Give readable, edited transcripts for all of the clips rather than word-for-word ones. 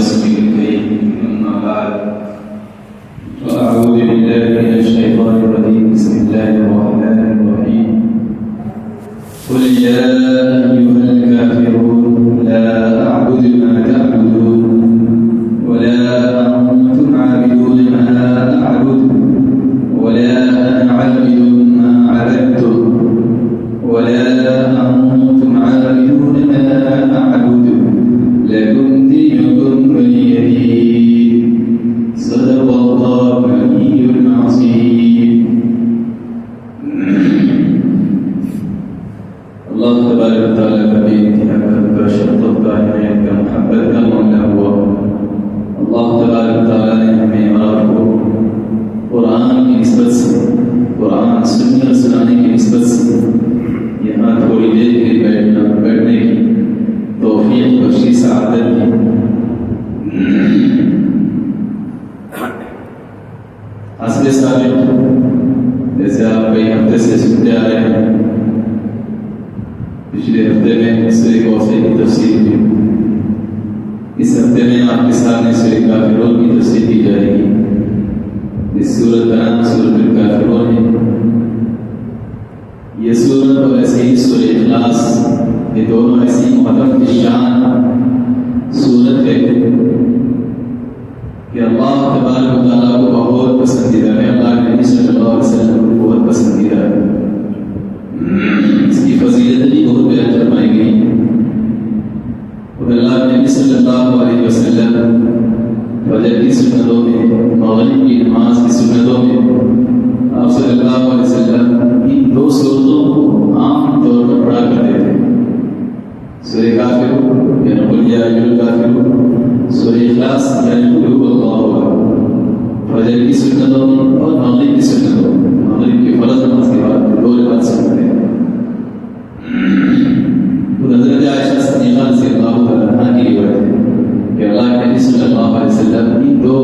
ورسوله الكريم أما بعد فأعوذ بالله من الشيطان الرجيم بسم الله الرحمن الرحيم قل يا أيها الكافرون لا أعبد ما تعبدون ولا أنتم عابدون ما أعبد ولا أنا عابد ما عبدتم ولا أنتم عابدون ما أعبد لكم دينكم ولي دين صدق الله العلي العظيم. اللہ تبارک و تعالیٰ کا بے انتہا کا شرط کا عنایت کا محبت کا معاملہ ہوا. اللہ تبارک و تعالیٰ نے ہمیں اور آپ کو قرآن کی نسبت سے قرآن سنت سنانے کی نسبت سے یہاں تھوڑی دیر کے لیے بیٹھنے کی توفیق بخشی سعادت کی. اصل ثابت جیسے آپ کئی ہفتے سے سنتے آ رہے ہیں. پچھلے ہفتے میں سورہ کوثر کی تفسیر ہوئی. اس ہفتے میں آپ کے سامنے سورہ کافرون کی تفسیر کی جائے گی. اس سورت کا نام سورۃ الکافرون ہے. یہ سورت اور ایسے ہی سورہ اخلاص یہ دونوں ایسی مقدم شان سورت ہے کہ اللہ تبارک و تعالیٰ کو بہت پسندیدہ ہے. اللہ کے نبی صلی اللہ علیہ وسلم کو بہت پسندیدہ ہے. اس کی فضیلت بھی بہت بیان فرمائی گئی. اور اللہ کے نبی صلی اللہ علیہ وسلم فجر کی سنتوں میں مغرب کی نماز کی سنتوں میں آپ صلی اللہ علیہ وسلم ان دو سورتوں کو عام طور پر پڑھا کرتے تھے. سورہ کافرون یعنی قل یا ایھا الکافرون، سورہ اخلاص یعنی قل ھو اللہ احد. فجر کی سنتوں میں اور مغرب کی سنتوں میں مغرب کی فرض نماز کے بعد دو رکعت سنتے ہیں. حضرت عائشہ صدیقہ رضی اللہ عنہا کی روایت ہے کہ اللہ کے نبی صلی اللہ علیہ وسلم ان دو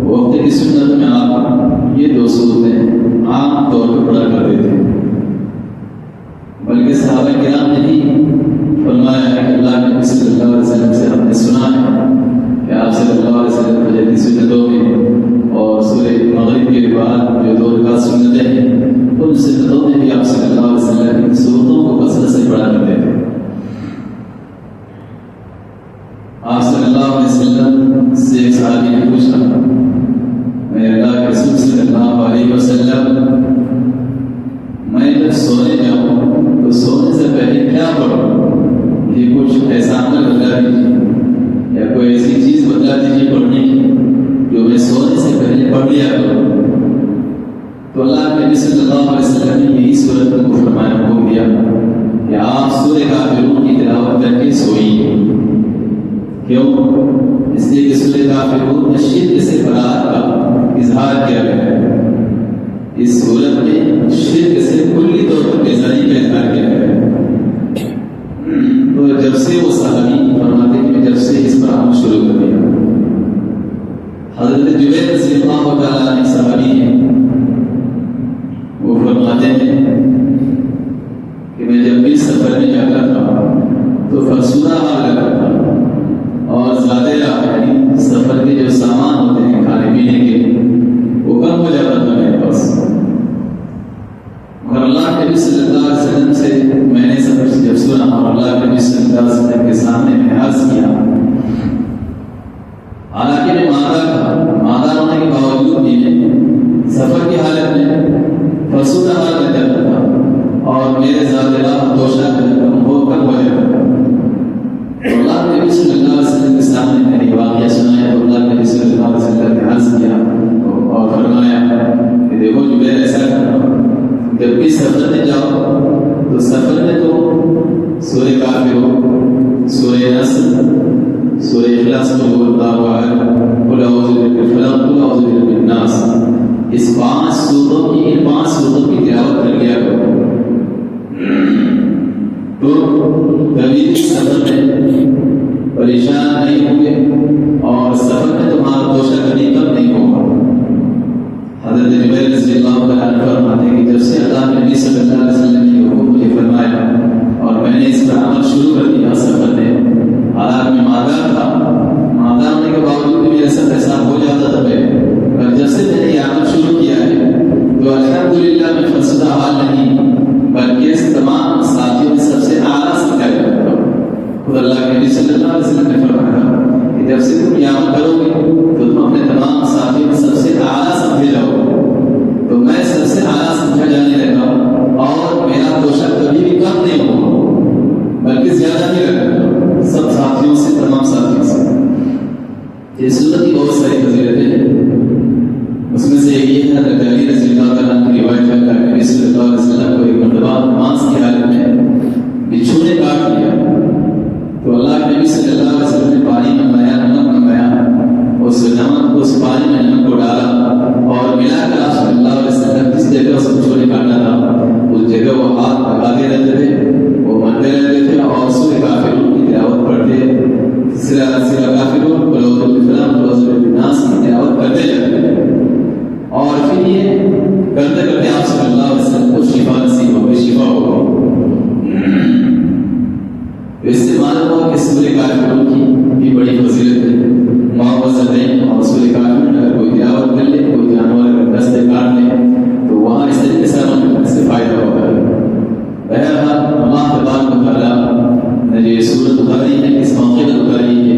وقت کی سنت میں آپ یہ دو صورتیں عام طور پر پڑھا کرتے تھے. بلکہ صحابہ کرام نے بھی فرمایا ہے کہ اللہ کے نبی صلی اللہ علیہ وسلم سے ہم نے سنا ہے کہ آپ صلی اللہ علیہ وسلم فجر کی سنتوں میں اور سورہ مغرب کے بعد جو دو رکعت سنتیں ہیں ان سنتوں میں بھی آپ صلی اللہ علیہ وسلم ان صورتوں کو کثرت سے پڑھا کرتے تھے. آپ صلی اللہ علیہ وسلم سے ایک صحابی نے پوچھا میں اللہ کے رسول صلی اللہ علیہ وسلم میں جب سونے جاؤں تو سونے سے پہلے کیا پڑھوں؟ یہ کچھ ایسا عمل بتا دیجیے یا کوئی ایسی چیز بتا دیجیے پڑھنے کی جو میں سونے سے پہلے پڑھ لیا کروں. تو اللہ کے نبی صلی اللہ علیہ وسلم نے یہی صورت کو فرمایا حکم دیا کہ آپ سورہ کافرون کی تلاوت کر کے سوئیے. کیوں؟ اس لیے کہ سورہ کافرون میں شرک سے برات کا اظہار کیا گیا ہے. اس سورت میں شرک سے کلی طور پر بیزاری کا اظہار کیا گیا ہے. تو جب سے وہ صحابی فرماتے ہیں جب سے اس پر عمل شروع کر دیا. حضرت جبیر رضی اللہ تعالیٰ عنہ صحابی ہیں وہ فرماتے ہیں کہ میں جب بھی سفر میں جاتا تھا تو فرسودہ حال لگا تھا اور زیادہ یعنی سفر کے جو سامان ہوتے ہیں کھانے پینے کے وہ کم ہو جاتا تھا میرے پاس. اور اللہ کے نبی صلی اللہ علیہ وسلم سے میں نے سفر سے جب سنا اور اللہ کے نبی صلی اللہ علیہ وسلم کے سامنے میں عرض کیا حالانکہ میں مادہ ہونے کے باوجود بھی میں سفر کی حالت میں فرسودہ حال میں جاتا تھا اور میرے زیادہ دوشہ کم ہو جاتا تھا. اللہ کے نبی صلی اللہ علیہ وسلم کے سامنے میں نے واقعہ سنایا تو اللہ کے نبی صلی اللہ علیہ وسلم نے عرض کیا اور فرمایا کہ دیکھو جبیر ایسا کرنا جب بھی سفر میں جاؤ تو سفر میں تو سورہ کافرون، سورہ نصر، سورہ اخلاص قل ھو اللہ احد، قل اعوذ برب الفلق، قل اعوذ برب الناس، اس 5 سورتوں کی تلاوت کر لیا کرو. تو کبھی بھی سفر میں پریشان نہیں ہوں گے اور سفر میں تمہارا دوشہ کبھی کم نہیں ہوگا. حضرت جبیر رضی اللہ عنہ فرماتے ہیں کہ جب سے اللہ کے نبی صلی اللہ علیہ وسلم نے یہ حکم مجھے فرمایا اور میں نے اس پر عمل شروع کر دیا سفر میں، حالانکہ میں مادہ کافروں کی بھی بڑی فضیلت ہے. معوذتین اور رسول کافر اگر کوئی تلاوت کر لے، کوئی جانور اگر دست کاٹ لے تو وہاں اس طریقے سے عمل کرنے سے فائدہ ہوتا ہے. بہرحال اللہ تبارک و تعالیٰ نے یہ سورت اتاری ہے، اس موقع پر اتاری ہے،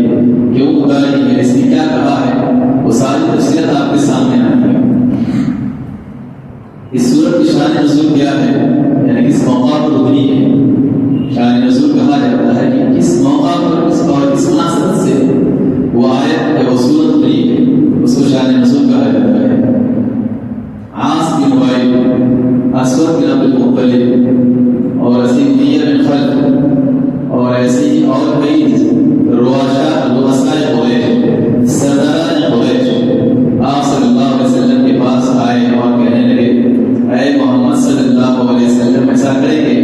کیوں اتاری ہے، اس نے کیا کہا ہے، وہ ساری تفصیلات آپ کے سامنے آئی ہے. اس سورت کی شان نزول کیا ہے، یعنی کس موقع پر اتری ہے. شان نزول کہا جاتا ہے کہ کس موقع پر کس مناسبت سے وہ آیت یا وہ سورت اتری ہے، اس کو شان نزول کہا جاتا ہے. عاص بن وائل، اسود بن عبد المطلب اور اسیدیہ بن خلف اور ایسی اور کئی رؤساء قریش، سرداران قریش آپ صلی اللہ علیہ وسلم کے پاس آئے اور کہنے لگے اے محمد صلی اللہ علیہ وسلم ایسا کریں گے،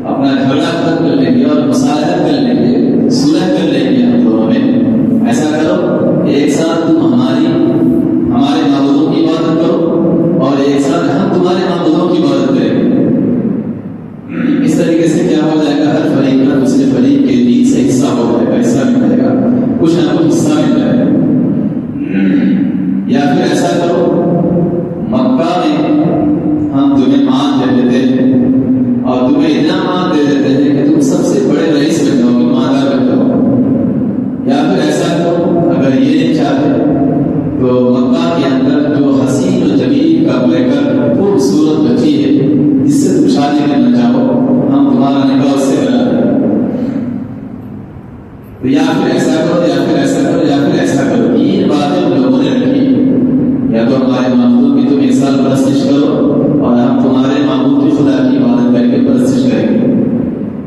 اپنا جھگڑا ختم کر لیں گے اور مصالحت کر لیں گے، صلح کر لیں گے ہم دونوں میں. ایسا کرو ایک ساتھ تم ہمارے معبودوں کی عبادت کرو اور ایک ساتھ ہم تمہارے معبودوں کی عبادت کریں گے. اس طریقے سے کیا ہو جائے گا، ہر فریق کا دوسرے فریق کے دین سے حصہ ہو جائے گا، حصہ مل جائے گا، کچھ نہ کچھ حصہ مل جائے گا. یا پھر ایسا کرو مکہ میں ہم تمہیں مان دے دیتے ہیں اور تمہیں اتنا مان دے دیتے ہیں کہ تم سب سے بڑے رئیس بن جاؤ گے، مالدار بن جاؤ گے. یا پھر ایسا کرو اگر یہ نہیں چاہتے تو مکہ کے اندر جو حسین و جمیل کا لے کر خوبصورت بچی ہے جس سے تم شادی کرنا چاہو ہم تمہارا نکاح اس سے کرا دیں. تو یا پھر ایسا کرو یا پھر ایسا کرو یا پھر ایسا کرو. یہ باتیں ہم لوگوں نے رکھی، یا تو ہمارے معبود کی تم ایک سال پرستش کرو اور ہم تمہارے معبود کی خدا کی عبادت کر کے پرستش کریں گے.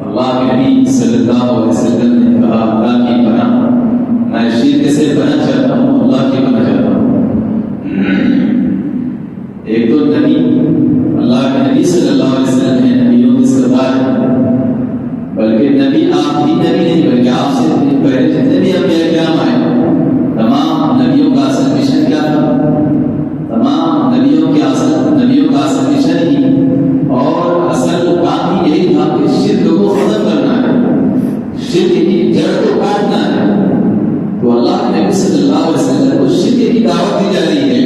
اللہ کے نبی صلی اللہ علیہ وسلم نے کہا اللہ کی پناہ، میں شرک سے پناہ چاہتا ہوں، اللہ کی پناہ چاہتا ہوں. ایک تو نبی، اللہ کے نبی صلی اللہ علیہ وسلم نے نبیوں کے سردار ہیں، بلکہ نبی آپ ہی نبی نہیں بلکہ آپ سے پہلے جتنے بھی انبیاء کرام آئے تمام نبیوں کا اصل مشن کیا تھا، تمام نبیوں کا اصل مشن ہی اور اصل کام ہی یہی تھا کہ شرک کو ختم کرنا ہے، شرک کی جڑ کو کاٹنا ہے. تو اللہ کے نبی صلی اللہ علیہ وسلم کو شرک کی دعوت دی جا رہی ہے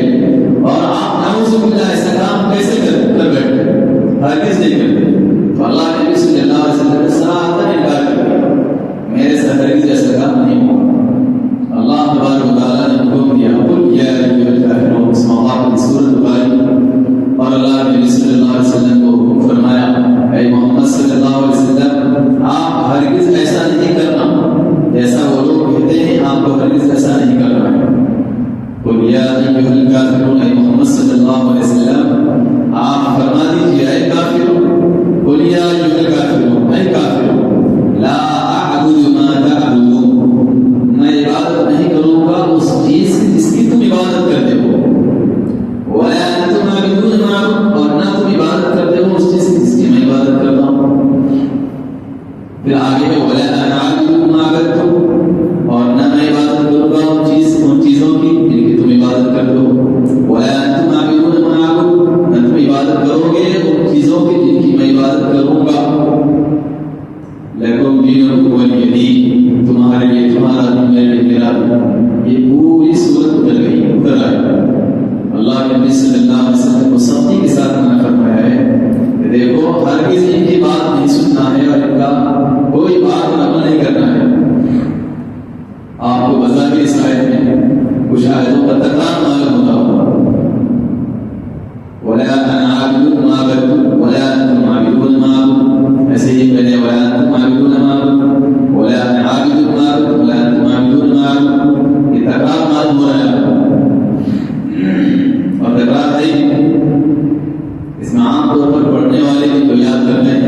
اور آپ نعوذ باللہ ایسا کام کیسے کر بیٹھے، ہرگز نہیں کرتے. تو اللہ کے نبی صلی اللہ علیہ وسلم نے صراحتاً انکار کر دیا، میرے سے ہرگز ایسا کام نہیں ہوگا. اللہ تبارک و تعالیٰ نے حکم دیا قل یا ایھا الکافرون، اس موقع پر سورۃ اتاری اور اللہ کے نبی صلی اللہ علیہ وسلم کو حکم فرمایا اے محمد صلی اللہ علیہ وسلم آپ ہرگز ایسا نہیں کرنا جیسا وہ لوگ کہتے ہیں، آپ کو ہرگز ایسا نہیں کرنا ہے. قل یا ایھا الکافرون، اے محمد صلی اللہ علیہ وسلم آپ فرما دیجیے اے کافرون، قل یا ایھا الکافرون، اے کافرون لا اعبد ما تعبدون، میں عبادت نہیں کروں گا اس چیز کی جس کی تم عبادت کرتے ہو، ولا انتم عابدون ما اعبد، اور نہ تم عبادت کرتے ہو اس چیز کی جس کی میں عبادت کرتا ہوں. پھر آگے ہے ولا انا عابد ما عبدتم، اور نہ میں عبادت کروں گا ان چیزوں کی جن کی تم عبادت کرتے ہو، ولا انتم عابدون ما اعبد، نہ تم عبادت کرو گے ان چیزوں کی جن کی میں عبادت کروں گا. لکم دینکم ولی دین، تمہارے لیے تمہارا دین میرے لیے میرا دین. یہ پوری صورت اتر آئی. اللہ کے نبی صلی اللہ علیہ وسلم کو سختی کے ساتھ منع فرمایا ہے کہ دیکھو ہرگز ان کی بات نہیں سننا ہے اور ان کا کوئی بات پر عمل نہیں کرنا ہے. آپ کو بظاہر اس آیت میں کچھ آیتوں کا تکرار معلوم ہوتا ہوگا، ولا انا عابد ما عبدتم ولا انتم عابدون ما اعبد، ایسے ہی پہلے ولا انتم عابدون ما اعبد ولا انا عابد ما عبدتم ولا انتم عابدون ما اعبد، یہ تکرار معلوم ہو رہا ہے. اور تکرار ہے اس میں عام طور پر پڑھنے والے کی تو یاد کرتے ہیں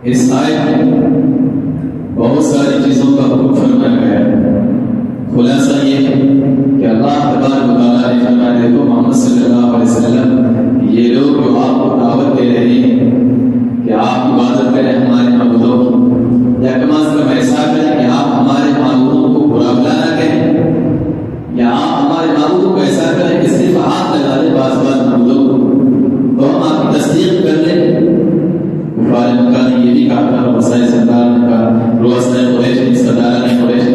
اس آیت میں بہت ساری چیزوں کا حکم فرمایا گیا ہے۔ خلاصہ یہ ہے کہ اللہ تبارک و تعالیٰ نے فرمایا دیکھو محمد صلی اللہ علیہ وسلم یہ لوگ جو آپ کو دعوت دے رہے ہیں کہ آپ عبادت کریں ہمارے معبودوں کی، یا کم از کم ایسا کریں کہ آپ ہمارے معبودوں کو برا بلا نہ کہیں، یا آپ ہمارے معبودوں کو ایسا کریں کہ صرف ہاتھ لگا دیں بعض معبودوں کو تو ہم آپ کی تصدیق کر لیں۔ کفار مکہ نے یہ بھی کہا تھا، مسائل سردار نے کہا، رؤساء قریش سرداران قریش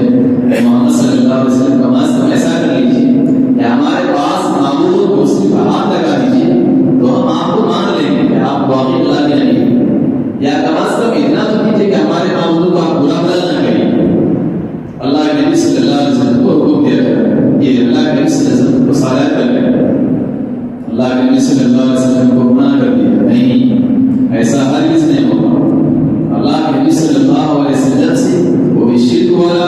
محمد صلی اللہ علیہ وسلم کم از کم ایسا کر لیجیے کہ ہمارے پاس معبودوں کو صرف ہاتھ لگا دیجیے تو ہم آپ کو مان لیں گے کہ آپ واقعی اللہ کے نبی ہیں، یا کم از کم اتنا تو کیجیے کہ ہمارے معبودوں کو آپ برا بلا نہ کریے۔ اللہ کے نبی صلی اللہ علیہ وسلم کو حکم دیا گیا، یہ اللہ کے نبی صلی اللہ علیہ وسلم کو سایہ کر گیا، اللہ کے نبی صلی اللہ علیہ وسلم کو منع کر دیا نہیں، ایسا ہرگز نہیں ہوگا۔ اللہ کے نبی صلی اللہ علیہ وسلم سے وہ بھی شرک والا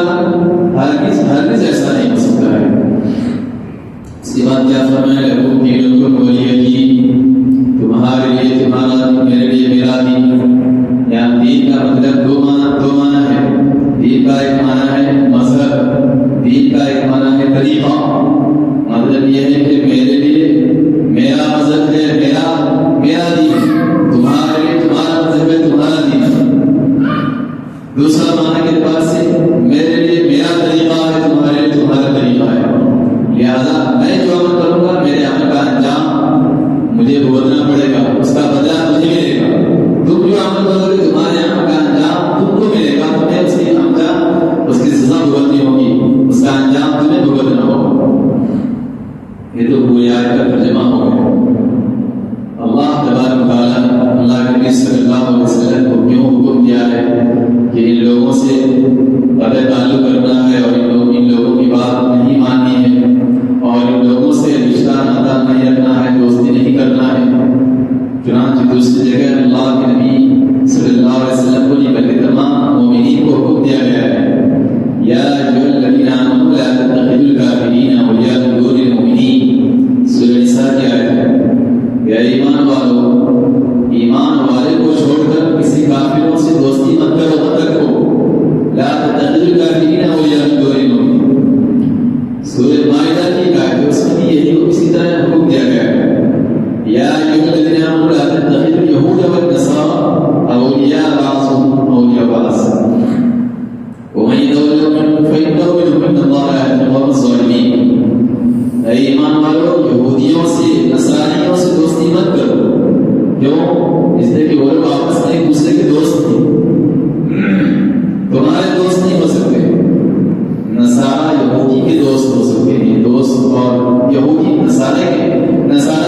ہرگز ایسا نہیں ہو سکتا ہے۔ اس کے بعد کیا فرمایا، لکم دینکم ولی دین، تمہارے لیے تمہارا دین، میرے لیے میرا دین۔ یہاں دین کا مطلب دو معنی ہے۔ دین کا ایک معنی ہے مذہب، دین کا ایک معنی ہے طریقہ۔ مطلب یہ ہے کہ میرے لیے میرا مذہب ہے، میرا دین، تمہارے لیے تمہارا مذہب ہے، تمہارا دین۔ دوسرا معنی کے پاس سے میرے لیے میرا طریقہ ہے، تمہارے لیے تمہارا طریقہ ہے، لہذا میں جو عمل کروں گا میرے عمل کا انجام مجھے بھگتنا پڑے گا، اس کا بدلہ مجھے ملے گا۔ تم جو عمل کرو گے تمہارے عمل کا انجام تم کو ملے گا، تمہیں اس کی انجام اس کی سزا بھگتنی ہوگی، اس کا انجام تمہیں بھگتنا ہوگا۔ یہ تو پوری آیت کا ترجمہ ہو گیا۔ اللہ تبارک و تعالیٰ اللہ کے نبی صلی اللہ علیہ وسلم کو کیوں حکم دیا ہے کہ ان لوگوں سے قطع تعلق کرنا ہے، اور ان لوگوں کی بات نہیں ماننی ہے، اور ان لوگوں سے رشتہ ناطہ نہیں رکھنا ہے، دوستی نہیں کرنا ہے۔ چنانچہ دوسری جگہ اللہ کے نبی صلی اللہ علیہ وسلم کو نہیں بلکہ تمام مومنین کو حکم دیا گیا ہے، یا ایھا الذین آمنوا لا تتخذوا الکافرین اولیاء من دون المؤمنین۔ سورہ نساء کی آیت ہے، یا ایمان والو، ایمان والے کو چھوڑ کر کسی کافروں سے دوستی مت کرو، مت رکھو۔ لا تتخذوا الکافرین اولیاء من دون المؤمنین۔ سورہ مائدہ کی آیت ہے، اس میں بھی یہی اسی طرح حکم دیا گیا ہے، یا ایھا الذین آمنوا لا تتخذوا اليہود والنصارى اولیاء بعضهم اولیاء بعض ومن يتولهم منكم فإنه منهم إن الله لا يهدي القوم الظالمين۔ اے ایمان والو، یہودیوں سے نصرانیوں سے دوستی مت کرو۔ کیوں؟ اس لیے کہ وہ لوگ آپس میں ایک دوسرے کے دوست ہیں، تمہارے دوست نہیں ہو سکتے۔ نصارہ یہودی کے دوست ہو سکتے ہیں، دوست، اور یہودی نصارہ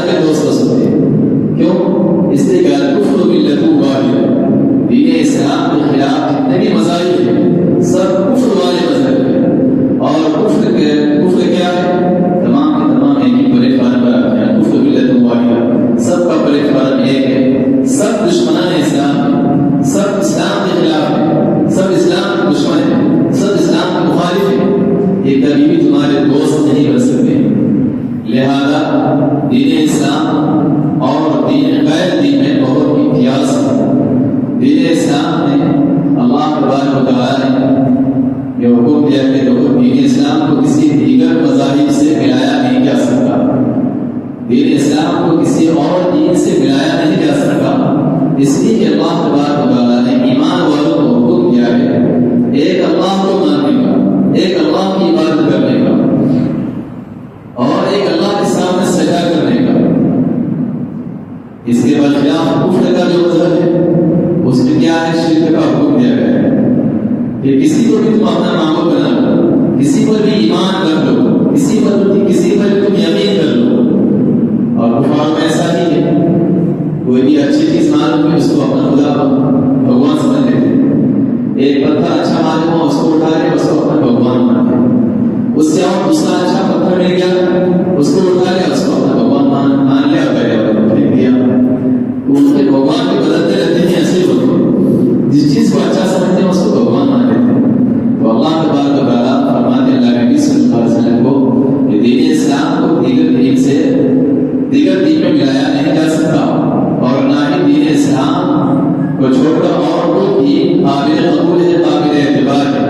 کے دوست ہو سکتے ہیں۔ کیوں؟ اس لیے کہ الکفر ملۃ واحدہ، دین اسلام کے خلاف جتنے بھی مذاہب ہیں سب کفر والے مذہب ہیں، اور کفر کیا ہے؟ تمام کے تمام ایک ہی پلیٹ فارم پر آتے ہیں۔ کفر ملۃ واحدہ، سب کا پلیٹ فارم ایک ہے، سب دشمنان اسلام ہیں، سب اسلام کے خلاف ہیں، سب اسلام کے دشمن ہیں، سب اسلام کے مخالف ہیں، یہ کبھی بھی تمہارے دوست نہیں بن سکتے۔ لہذا دین اسلام اور دین غیر دین میں بہت امتیاز ہے۔ دین اسلام میں اللہ تبارک و تعالیٰ نے یہ حکم دیا کہ دین اسلام کو کسی دیگر مذاہب سے ملایا نہیں جا سکتا، دین اسلام کو کسی اور دین سے ملایا نہیں جا سکتا، اس لیے کہ اللہ تبارک و تعالیٰ نے ایمان والوں کو حکم دیا ہے ایک اللہ کو ماننے کا، ایک اللہ کی عبادت کرنے کا، اور ایک اللہ کے سامنے سجدہ کرنے کا۔ اس کے برخلاف کفر کا جو مذہب ہے اس میں کیا ہے؟ شرک کا حکم دیا گیا ہے کہ کسی کو بھی تم اپنا معبود بنا لو، کسی پر بھی ایمان کر لو، کسی پر تم یقین کر لو۔ اور کفار میں ایسا ہی ہے، کوئی بھی اچھی چیز معلوم ہے اس کو اپنا خدا بھگوان سمجھ لیتے ہیں۔ ایک پتھر اچھا معلوم ہو اس کو اٹھا لے، اس کو اپنا بھگوان مان لے۔ اس سے اور دوسرا اچھا پتھر مل گیا، اس کو اٹھا لیا، اس کو اپنا بھگوان مان لیا، پھینک دیا۔ ان کے بھگوان کے بدلتے رہتے ہیں، ایسے ہوتے ہیں، جس چیز کو اچھا سمجھتے ہیں اس کو بھگوان مان لیتے ہیں۔ تو اللہ تبارک و تعالیٰ فرماتے ہیں اللہ کے نبی صلی اللہ علیہ وسلم کو کہ دین اسلام کو دیگر دین میں ملایا نہیں جا سکتا، اور نہ ہی دین اسلام کو چھوڑ کر اور کوئی قابل قبول ہے، قابل اعتبار ہے.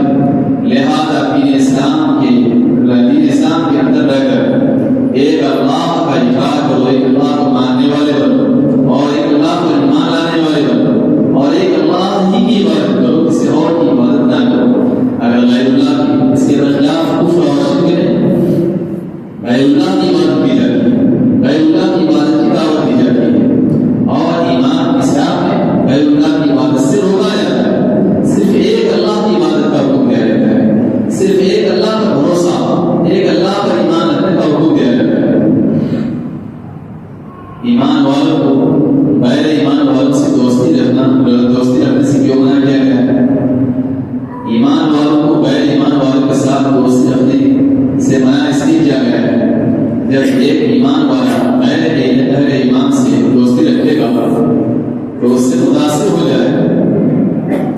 لہذا دین اسلام کے اندر رہ کر ایک اللہ کا اقرار کرو، ایک اللہ کو ماننے والے بنو، اور ایک اللہ کو ایمان لانے والے بنو، اور ایک اللہ ہی کی عبادت کرو، کسی اور کی عبادت نہ کرو. اگر غیر اللہ کی اس کے خلاف کفر اور شرک ہے، غیر اللہ کی عبادت کی جاتی ہے، غیر اللہ کی عبادت کی دعوت دی جاتی ہے، اور ایمان اسلام میں غیر اللہ کی عبادت سے روکا جاتا ہے. صرف ایک اللہ کی عبادت کا حکم دیا جاتا ہے، صرف ایک اللہ کا بھروسہ، ایک اللہ پر ایمان رکھنے کا حکم دیا جاتا ہے. ایمان والوں کو غیر ایمان والوں سے دوستی رکھنے سے کیوں منع کیا گیا ہے؟ ایمان والوں کو غیر ایمان والوں کے ساتھ دوستی رکھنے سے منع اس لیے کیا گیا ہے جب ایک ایمان والا غیر ایمان سے دوستی رکھے گا تو اس سے متاثر ہو جائے،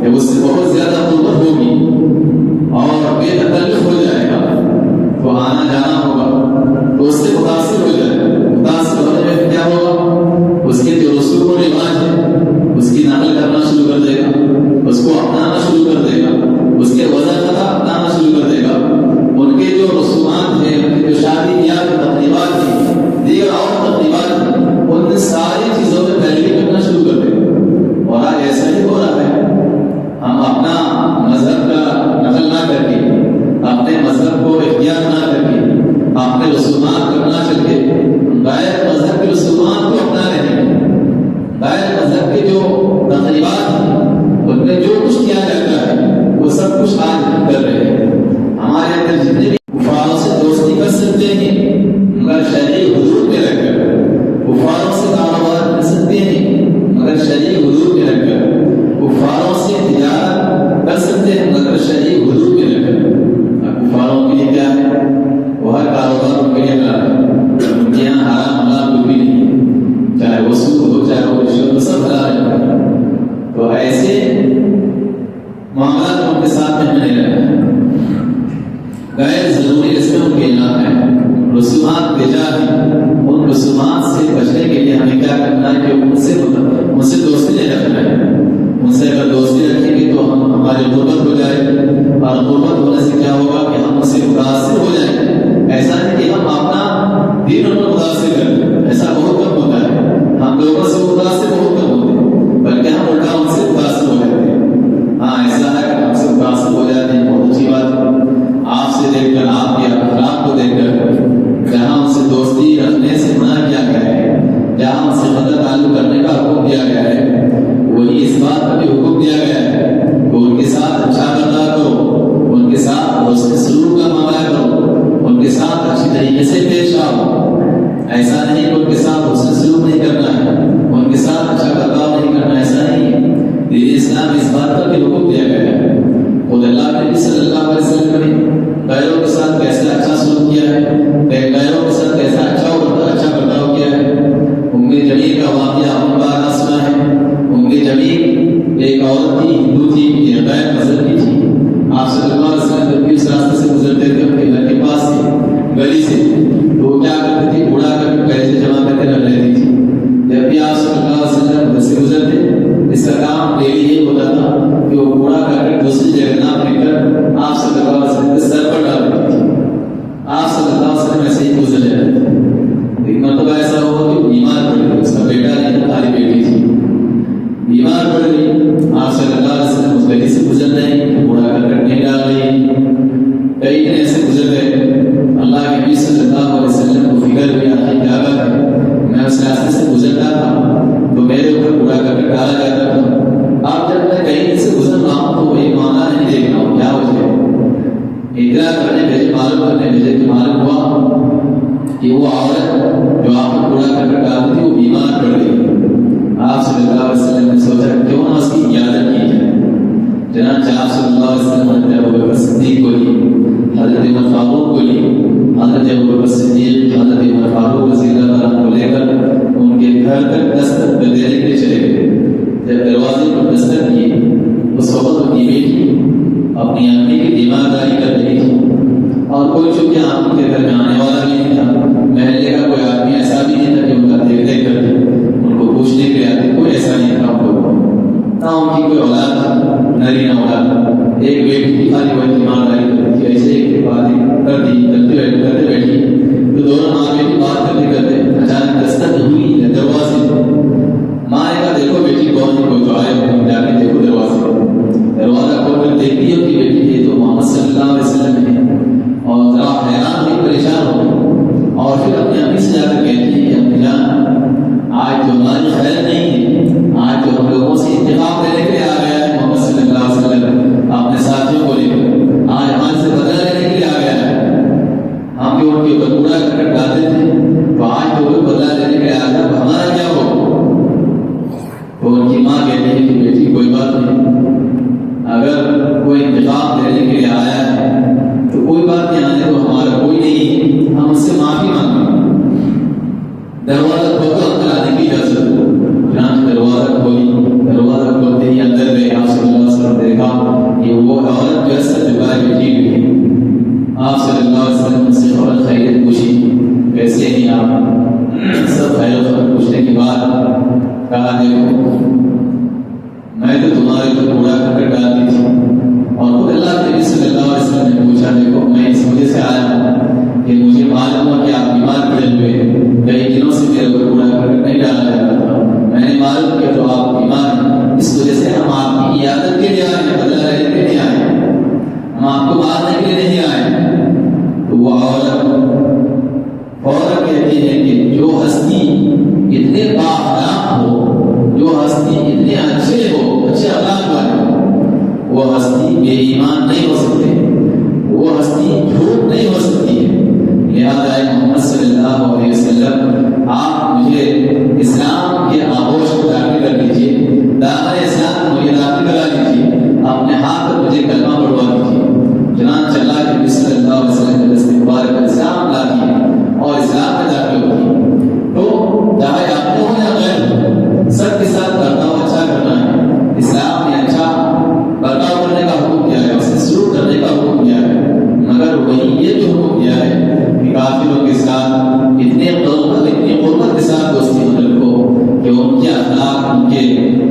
جب اس سے بہت زیادہ قربت ہوگی اور بے تکلف ہو جائے گا تو آنا جانا ہوگا تو اس سے متاثر ہو جائے گا. متاثر ہونے میں کیا ہوگا؟ اس کے جو رسوم و رواج ہے اس کی نقل کرنا شروع کر دے گا، اس کو اپنانا شروع کر دے گا، اس کے وضع خطا اپنانا شروع کر دے گا. ان کے جو رسومات ہیں، ان کے جو شادی بیاہ کی تقریبات ہیں، دیگر اور تقریبات ہیں، ان ساری چیزوں میں پیروی کرنا شروع کر دے گا. اور آج ایسا ہی ہو رہا ہے. ہم اپنا مذہب کا نقل نہ کر کے، اپنے مذہب کو اختیار نہ کر کے، اپنے رسومات کو نہ چل کے غیر مذہب کے رسومات کو اپنا رہے ہیں. غیر مذہب کے جو تقریبات ہیں ان میں جو کچھ کیا جاتا ہے وہ سب کچھ آج ہم کر رہے ہیں. ہمارے اندر جتنے بھی کفاروں سے دوستی کر سکتے ہیں مگر شرعی حدود میں رکھ کر، کفاروں سے کاروبار کر سکتے ہیں مگر شرعی حدود میں رکھ کر، کفاروں سے تجارت کر سکتے ہیں مگر شرعی حدود میں رکھ کر. کفاروں کے لیے کیا ہے؟ وہ ہر کاروبار ان کے لیے حلال ہے، ان کے یہاں حرام حلال کوئی بھی نہیں ہے، چاہے وہ سود ہو چاہے وہ رشوت ہو، سب حلال ہے. تو ایسے معاملات ان کے ساتھ میں نہیں رہنا ہے. غیر ضروری رسموں کے یہاں ہے، رسومات بجا ہیں، ان رسومات سے بچنے کے لیے ہمیں کیا کرنا ہے کہ ان سے دوستی نہیں رکھنا ہے. ان سے اگر دوستی رکھیں گے تو ہم ہماری غربت ہو جائے گی، اور غربت ہونے سے کیا ہوگا کہ ہم اس سے متاثر ہو جائیں گے. ایسا نہیں کہ ہم اپنا دین ان کو متاثر کریں، ایسا بہت کم ہوتا ہے. ہم لوگوں سے متاثر بہت کم ہوتے ہیں، بلکہ ہم الٹا ان سے متاثر ہو جاتے ہیں. ہاں ایسا ہے کہ ہم سے متاثر ہو جاتے ہیں، بہت اچھی بات ہے. آپ سے دیکھ کر، آپ کے اخلاق کو دیکھ کر، جہاں ان سے دوستی رکھنے سے منع کیا گیا ہے، جہاں ان سے قطع تعلق کرنے کا حکم دیا گیا ہے، وہی اس بات کا بھی حکم دیا گیا ہے کہ ان کے ساتھ اچھا برتاؤ کرو، ان کے ساتھ حسن سلوک کا معاملہ کرو، ان کے ساتھ اچھی طریقے سے پیش آؤ. ایسا نہیں کہ ان کے ساتھ حسن سلوک نہیں کرنا ہے، ان کے ساتھ اچھا برتاؤ نہیں کرنا، ایسا نہیں ہے. دین اسلام اس بات کا بھی حکم دیا گیا ہے. خود اللہ نبی صلی اللہ علیہ وسلم نے غیروں کے ساتھ کیسے اچھا سلوک کیا ہے، غیروں کے ساتھ کیسا اچھا برتاؤ کیا ہے. ام جمیل کا واقعہ ہم بار سنا ہے. ام جمیل ایک عورت تھی، ہندو تھی، غیر مذہب کی تھی. آپ صلی اللہ علیہ وسلم جب بھی اس راستے سے گزرتے تھے اپنے گھر کے پاس سے، گلی سے، تو وہ کیا کرتی تھی؟ اڑا کر کے پیسے جمع کر کے رکھ لیتی تھی. جب بھی آپ صلی اللہ علیہ وسلم گھر سے گزرتے اس کا کام ڈیلی یہ ہوتا تھا کہ وہ کوڑا کر کے دوسری جگہ نہ پھینک کر آپ صلی اللہ علیہ وسلم کے سر پر ڈال دیتی تھی. آپ صلی اللہ علیہ وسلم ایسے ہی گزر جاتے تھے. ایک مرتبہ ایسا ہوا کہ بیمار پڑ گئی، اس کا بیٹا نہیں تھا، خالی بیٹی تھی، بیمار پڑ گئی. آپ صلی اللہ علیہ وسلم اس گلی سے گزر رہے ہیں، کوڑا کر نہیں ڈال رہی. کئی دن ایسے گزر گئے. اللہ کے نبی صلی اللہ علیہ وسلم کو فکر ہوئی آخر کیا بات ہے، میں اس راستے سے گزرتا تھا تو میرے اوپر کوڑا کر ڈالا جاتا تھا. اب جب میں کہیں سے گزر رہا ہوں تو ایک معاملہ نہیں دیکھ رہا ہوں، کیا وجہ ہے؟ اطلاع کرنے بھیجے، معلوم کرنے بھیجے کہ معلوم ہوا کہ وہ عورت جو آپ کو کوڑا کر ڈالتی تھی وہ بیمار پڑ گئی. آپ صلی اللہ علیہ وسلم نے سوچا کیوں نہ اس کی عیادت کی جائے. چنانچہ آپ صلی اللہ علیہ وسلم حضرت ابوبکر صدیق کو لی، حضرت عمر فاروق کو لی. حضرت ابوبکر صدیق حضرت عمر فاروق رضی اللہ عنہ کو لے کر ان کے گھر تک دستک دینے کے لیے چلے گئے. جب دروازے پر دستک کیے اس وقت ان کی بیٹی اپنی امی کی دیماغداری کر رہی تھی، اور کوئی چونکہ آپ کے گھر میں آنے والا بھی نہیں تھا، محلے کا کوئی آدمی ایسا بھی نہیں تھا کہ ان کا دیکھ دیکھ کر ان کو پوچھنے کے لیے آتے، کوئی ایسا نہیں تھا. ان کو نہ ان کی کوئی اولاد تھا، نری نہ ایک بیٹی کی خالی وہی ایمانداری کرتی ہے، ایسے ایک باتیں کر دی کرتے بیٹھی تو دونوں ماں بیٹی بات کرتے اچانک دستک ہوئی دروازے، ماں نے کہا دیکھو بیٹی کون ہے، کوئی تو آئے ہو، جا کے دیکھو دروازہ کھول کر دیکھتی ہو کہ بیٹی یہ تو محمد صلی اللہ علیہ وسلم ہے، اور ذرا حیران ہوئی، پریشان ہو گئی، اور پھر اپنی امی سے جا کر کہتی ہے کہ امی جان آج تو ہماری خیر نہیں ہے، آج تو ہم لوگوں سے انتقام لینے کے لیے آ گیا ہے محمد صلی اللہ علیہ وسلم اپنے ساتھیوں کو لے کر، آج ہمارے سے بدلہ لینے کے لیے آ گیا ہے، ہم جو ان کے اوپر کوڑا کرکٹ ڈالتے تھے تو آج تو وہ بدلہ لینے کے لیے آ گیا، ہمارا کیا ہو؟ تو ان کی ماں کہتی ہے کہ بیٹی کوئی بات نہیں، اگر کوئی انتقام دینے کے لیے آیا ہے تو کوئی بات نہیں، آنے کو ہمارا کوئی نہیں ہے، ہم اس سے معافی مانگیں، دروازہ کھول کر اندر آنے کی اجازت ہو۔ چنانچہ دروازہ کھولتے ہی اندر گئے، آپ صلی اللہ علیہ وسلم دیکھا کہ وہ عورت جو ہے سر جھکائے بیٹھی ہوئی ہے، آپ صلی اللہ علیہ وسلم سے خبر خیریت پوچھی، کیسے ہیں آپ؟ سب خیر و خبر پوچھنے کے بعد کہا دیکھو میں تو تمہارے اوپر کوڑا کرکٹ ڈالتی تھی، اور خود اللہ کے نبی صلی اللہ علیہ وسلم نے پوچھا دیکھو میں اس وجہ سے آیا ہوں کہ مجھے معلوم ہوا کہ آپ بیمار پڑے ہوئے کئی دنوں سے میرے اوپر کوڑا کرکٹ نہیں ڈالا جا رہا تھا، میں نے معلوم کیا تو آپ بیمار ہیں، اس وجہ سے ہم آپ کی عیادت کے لیے آئے ہیں، بدلہ لینے کے لیے آئے ہیں، ہم آپ کو مارنے کے لیے نہیں آئے۔ تو وہ عورت فوراً کہتی ہے کہ جو ہستی اتنے بااخلاق ہو، جو ہستی اتنے اچھے ہو، اچھے اخلاق والے ہو، وہ ہستی بے ایمان نہیں ہو سکتے، وہ ہستی جھوٹ نہیں ہو سکتی ہے، لہٰذا محمد صلی اللہ علیہ وسلم آپ مجھے اسلام کے آغوش کو داخل کر دیجیے، داخل اسلام مجھے داخل کرا دیجیے، اپنے ہاتھ پر مجھے کلمہ پڑھوا دیجیے۔ چنانچہ اللہ کے نبی صلی اللہ علیہ وسلم نے دست مبارک اسلام لا دیا اور اسلام میں داخل ہو گئی۔ تو چاہے آپ کو یا غیر سب کے ساتھ برتاؤ اچھا کرنا ہے، اسلام نے اچھا برتاؤ کرنے کا حکم دیا ہے، اس سے سلوک کرنے کا حکم دیا ہے، مگر وہی یہ جو حکم دیا ہے کہ کافروں کے ساتھ اتنی قربت کے ساتھ دوستی نہ رکھو کہ ان کے اخلاق، ان کے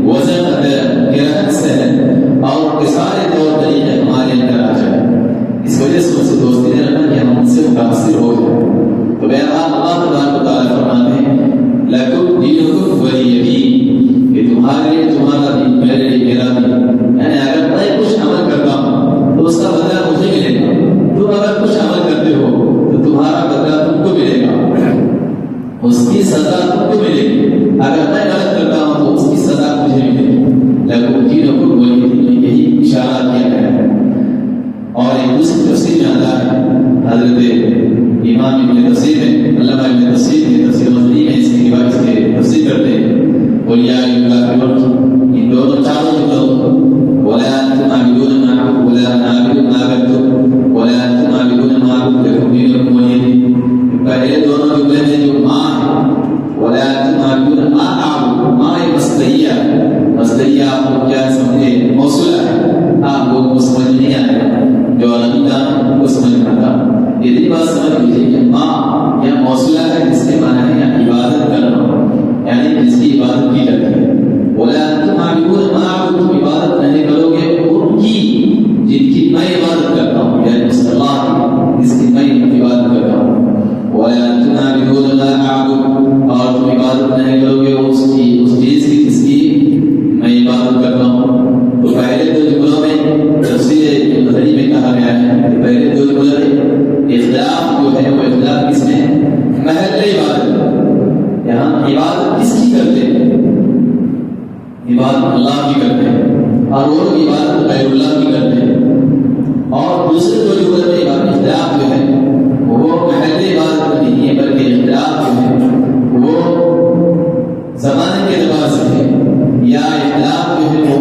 وزن ہے، ان کے رہن سہن اور ان کے سارے طور طریقے ہمارے اندر آ جائیں، اس وجہ سے ان سے دوستی نہیں رکھنا کہ ہم ان سے متاثر ہو جائیں۔ تو بہرحال اللہ تبارک و تعالیٰ فرماتے ہیں لَكُمْ دِينُكُمْ وَلِيَّ دِينِ، کہ تمہارے لیے تمہارا دین، میرے لیے میرا دین، یعنی اگر میں کچھ عمل کرتا ہوں تو اس کا بدلہ مجھے ملے گا، تم اگر کچھ عمل کرتے ہو تو تمہارا بدلہ تم کو ملے گا، اس کی سزا تم کو ملے گی، اگر میں غلط کرتا ہوں تو اس کی سزا مجھے ملے گی۔ لَكُمْ دِينُكُمْ وَلِيَّ دِينِ، یہی اشارہ کیا گیا ہے۔ اور ایک دوسری تفسیر میں آتا ہے، حضرت امام ابن تفسیر ہے، علامہ ابن تفسیر ہے، تفسیر مصری میں اس کی روایت سے تفسیر کرتے ہیں، وَلِيَا الْكَافِرُونَ، ان دونوں چاروں جملوں وَلَا أَنْتُمْ عَابِدُونَ مَا أَعْبُدُ وَلَا أَنَا عَابِدٌ مَا عَبَدتُّمْ وَلَا أَنْتُمْ عَابِدُونَ مَا أَعْبُدُ لَكُمْ دِينُكُمْ وَلِيَ دِينِ۔ پہلے دونوں جملے میں جو ماں ہے وَلَا أَنْتُمْ عَابِدُونَ مَا أَعْبُدُ، ماں ایک مصدریہ ہے، مصدریہ آپ کو کیا سمجھے؟ موصولہ ہے، آپ لوگوں کو سمجھ نہیں آئے گا، جو عربی دان ان کو سمجھ میں آتا، یہ بات سمجھ لیجیے کہ ماں یا موصولہ ہے جس کے معنی ہے عبادت کرنا، یعنی جس کی عبادت کی جاتی ہے۔ وَلَا أَنْتُمْ عَابِدُونَ مَا أَعْبُدُ، تم عبادت نہیں کرو گے ان کی جن کی میں عبادت کرتا ہوں، یعنی اللہ کی جس کی میں عبادت کرتا ہوں۔ وَلَا أَنْتُمْ عَابِدُونَ مَا أَعْبُدُ، اور تم عبادت نہیں کرو گے اس چیز کی جس کی میں عبادت کرتا ہوں۔ تو پہلے دو جملوں میں تفسیر مصری میں کہا گیا ہے کہ پہلے دو جملوں میں اختلاف جو ہے وہ اختلاف کس میں؟ محل عبادت، یہاں عبادت کس کی کرتے ہیں؟ عبادت اللہ کی کرتے ہیں، اور وہ عبادت غیر اللہ کی کرتے ہیں۔ اور دوسرے دو جملے میں اختلاف جو ہے وہ محل عبادت نہیں ہے، بلکہ اختلاف جو ہے وہ زمانے کے اعتبار سے ہے، یا اختلاف جو ہے وہ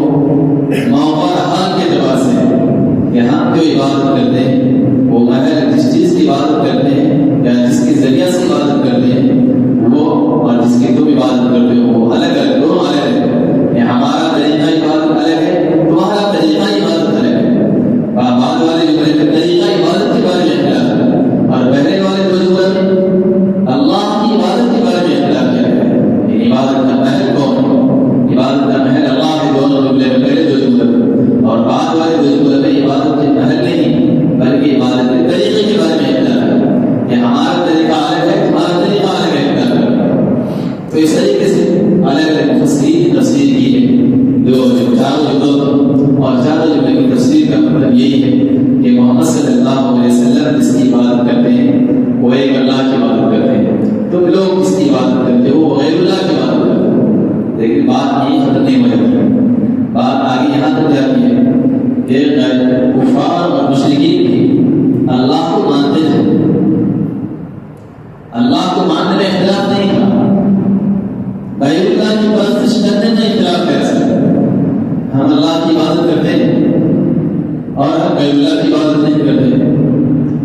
موقع اور حال کے اعتبار سے ہے کہ ہم جو عبادت کرتے ہیں وہ محل جس چیز کی عبادت کرتے ہیں یا جس کے ذریعہ سے عبادت کرتے ہیں وہ، اور جس کی تم عبادت کرتے ہو وہ الگ الگ، دونوں الگ ہے، ہمارا طریقہ عبادت الگ ہے، تمہارا طریقہ عبادت الگ ہے۔ بعد والے جو طریقہ عبادت کے بارے میں اختلاف ہے، اور پہلے والے دو جملے میں اللہ کی عبادت کے بارے میں اختلاف کیا ہے، عبادت کا محل کون ہے؟ عبادت کا محل اللہ ہے، دونوں جملے میں پہلے دو جملے میں، اور بعد والے دو جملے میں ماننے میں اختلاف نہیں تھا، غیر اللہ کی پرستش کرنے میں اختلاف کیسا ہے؟ ہم اللہ کی عبادت کرتے ہیں اور ہم غیر اللہ کی عبادت نہیں کرتے.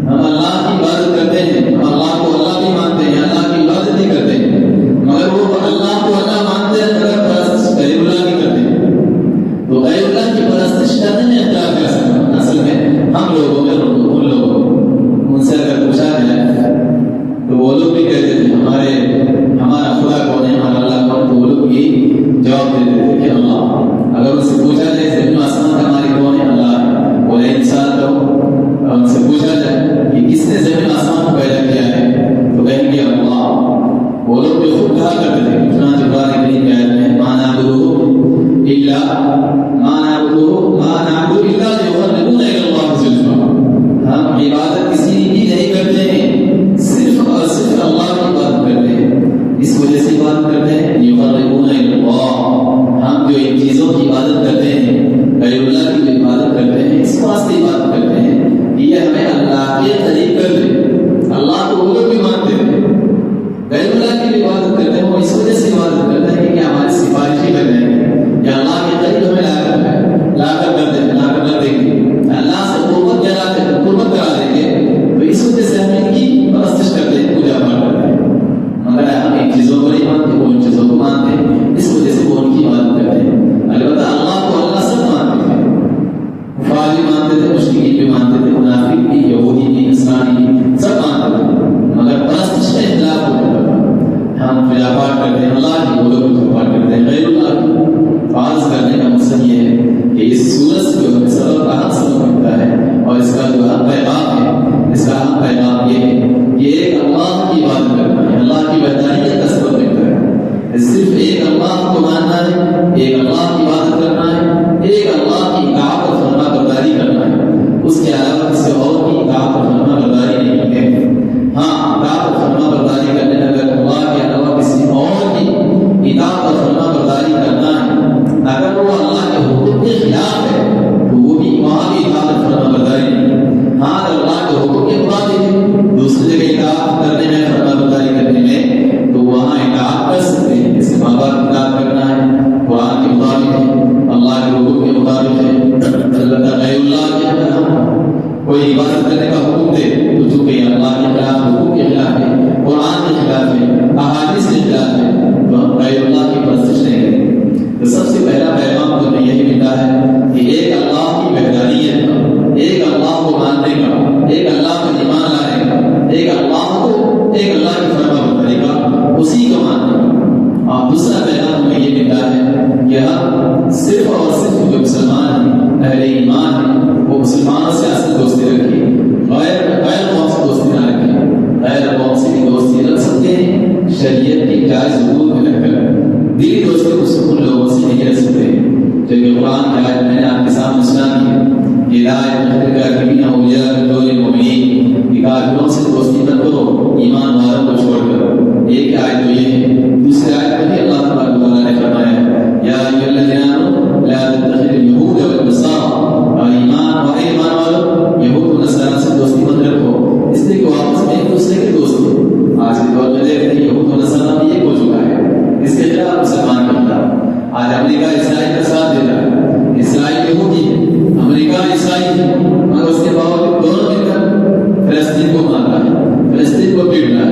ہم اللہ کی عبادت کرتے ہیں، ہم اللہ کو اللہ بھی مانتے ہیں، اللہ کی عبادت نہیں کرتے، مگر وہ اللہ کو اللہ مانتے ہیں مگر پرستش غیر اللہ کی کرتے ہیں. تو غیر اللہ کی پرستش کرنے میں اختلاف کیسا ہے؟ اصل میں ہم لوگوں میں ان لوگوں ان سے اگر پوچھا جائے تو وہ لوگ بھی کہتے تھے ہمارا خدا کون ہے، ہمارا اللہ کون ہے، تو وہ لوگ یہ جواب دیتے تھے کہ اللہ. اگر ان سے پوچھا جائے زمین آسمان کا مالک کون ہے، اللہ ہے. وہ انسان کو ان سے پوچھا جائے کہ کس نے زمین آسمان کو پیدا کیا ہے تو کہیں گے اللہ. وہ لوگ جو خود کہا کرتے تھے اتنا جو قرآن کریم کی آیت میں ما نعبدہ الا لیقربونا الی اللہ زلفیٰ، ہم عبادت کسی کی نہیں کرتے ہیں، صرف اور صرف اللہ کی عبادت کرتے ہیں. اس وجہ سے عبادت کرتے ہیں لیقربونا الی اللہ، ہم جو ان چیزوں کی عبادت کرتے ہیں، غیر اللہ کی جو عبادت کرتے ہیں، اس واسطے عبادت کرتے ہیں کہ یہ ہمیں اللہ کے قریب کر دے. اللہ کو وہ لوگ بھی مانتے تھے، غیر اللہ کی بھی عبادت کرتے ہیں، وہ اس وجہ سے عبادت کرتے ہیں کہ ہماری سفارشی کر دیں گے یا اللہ کے قریب ہمیں لا کر دیں گے، اللہ سے قربت کرا دیں گے. تو اس وجہ سے ہم ان کی پرستش کرتے ہیں، پوجا پاٹ کرتے ہیں. مگر ہم ان چیزوں کو نہیں مانتے، وہ ان چیزوں کو مانتے ہیں، اس وجہ سے وہ ان کی عبادت کرتے ہیں. البتہ اللہ کو اللہ سب مانتے تھے، کفار بھی مانتے تھے، مشرکین بھی مانتے تھے، منافق بھی، یہودی بھی، نصرانی بھی، سب مانتے تھے. مگر پرستش میں اختلاف ہو جاتا تھا. ہم پوجا پاٹ کرتے ہیں اللہ کی، وہ لوگ پوجا پاٹ کرتے ہیں غیر اللہ کی. عرض کرنے کا مقصد یہ ہے کہ اس سورت سے جو ہمیں سبق کا حق سبق ملتا ہے اور اس کا جو اہم پیغام ہے، اس کا اہم پیغام یہ ہے کہ ایک اللہ کی عبادت کرنا ہے، اللہ کی وحدانیت کا سبق ملتا ہے. صرف ایک اللہ کو ماننا ہے، ایک اللہ کی عبادت کرنا ہے، ایک اللہ کی اطاعت اور فرما برداری کرنا ہے. اس کے علاوہ کسی اور کی اطاعت اور فرما برداری نہیں ہے. ہاں، اطاعت اور فرما برداری کرنے میں اگر اللہ کے علاوہ کسی اور کی اطاعت اور فرما برداری کرنا ہے، اگر وہ اللہ کے حکم کے خلاف ہے تو وہ بھی وہاں بھی اطاعت اور فرما برداری نہیں. ہاں، اگر اللہ کے حکم کے مطابق ہے دوسری جگہ اطاعت کرنے میں، فرما برداری کرنے میں، تو وہاں اطاعت کر سکتے ہیں. جیسے ماں باپ کی اطاعت کرنا ہے قرآن کے مطابق ہے، اللہ کے حکم کے مطابق ہے. البتہ غیر اللہ کے اگر کوئی عبادت کرنے کا حکم دے تو چونکہ اللہ کے خلاف، حکم کے خلاف ہے، قرآن کے خلاف ہے، احادیث کے خلاف ہے، تو ہم غیر اللہ کی پرستش نہیں کریں. تو سب سے پہلا پیغام تو ہمیں یہی ملتا ہے کہ ایک اللہ کی وحدانیت کا، ایک اللہ کو ماننے کا، ایک اللہ پر ایمان لانے کا، ایک اللہ کو، ایک اللہ کی فرما برداری کا، اسی کو ماننے کا. اور دوسرا پیغام ہمیں یہ ملتا ہے کہ ہم صرف اور صرف جو مسلمان ہیں، اہل ایمان ہیں، وہ مسلمانوں سے اصل دوستی رکھیں، غیر قوم سے دوستی نہ رکھیں. غیر قوم سے بھی دوستی رکھ سکتے ہیں شریعت کی جائز حدود میں رکھ کر. دلی دوستی کو ان لوگوں سے نہیں رہ سکتے جو کہ قرآن کی آیت میں نے آپ کے سامنے سنا کی ہدایت الکافرین اولیاء من دون المؤمنین، کہ کافروں سے دوستی مت کرو ایمان والوں کو چھوڑ کر. ایک آیت تو یہ ہے. دوسری آیت میں بھی اللہ تبارک و تعالیٰ نے فرمایا یا ایھا الذین آمنوا لا تتخذوا اليہود والنصارى، ایمان والوں یہود و نصارى سے دوستی مت رکھو، اس لیے کہ آپس میں ایک دوسرے کے دوست ہو. آج کے دور میں دیکھتے ہیں یہود و نصارى بھی ایک ہو چکا ہے، اس کے خلاف مسلمان کے خلاف. آج امریکہ اسرائیل کا ساتھ دیتا ہے، اسرائیل یہودی ہے، امریکہ اسرائیل ہے، مگر اس کے باوجود دونوں مل کر فلسطین کو مارنا ہے، فلسطین کو پیٹنا ہے.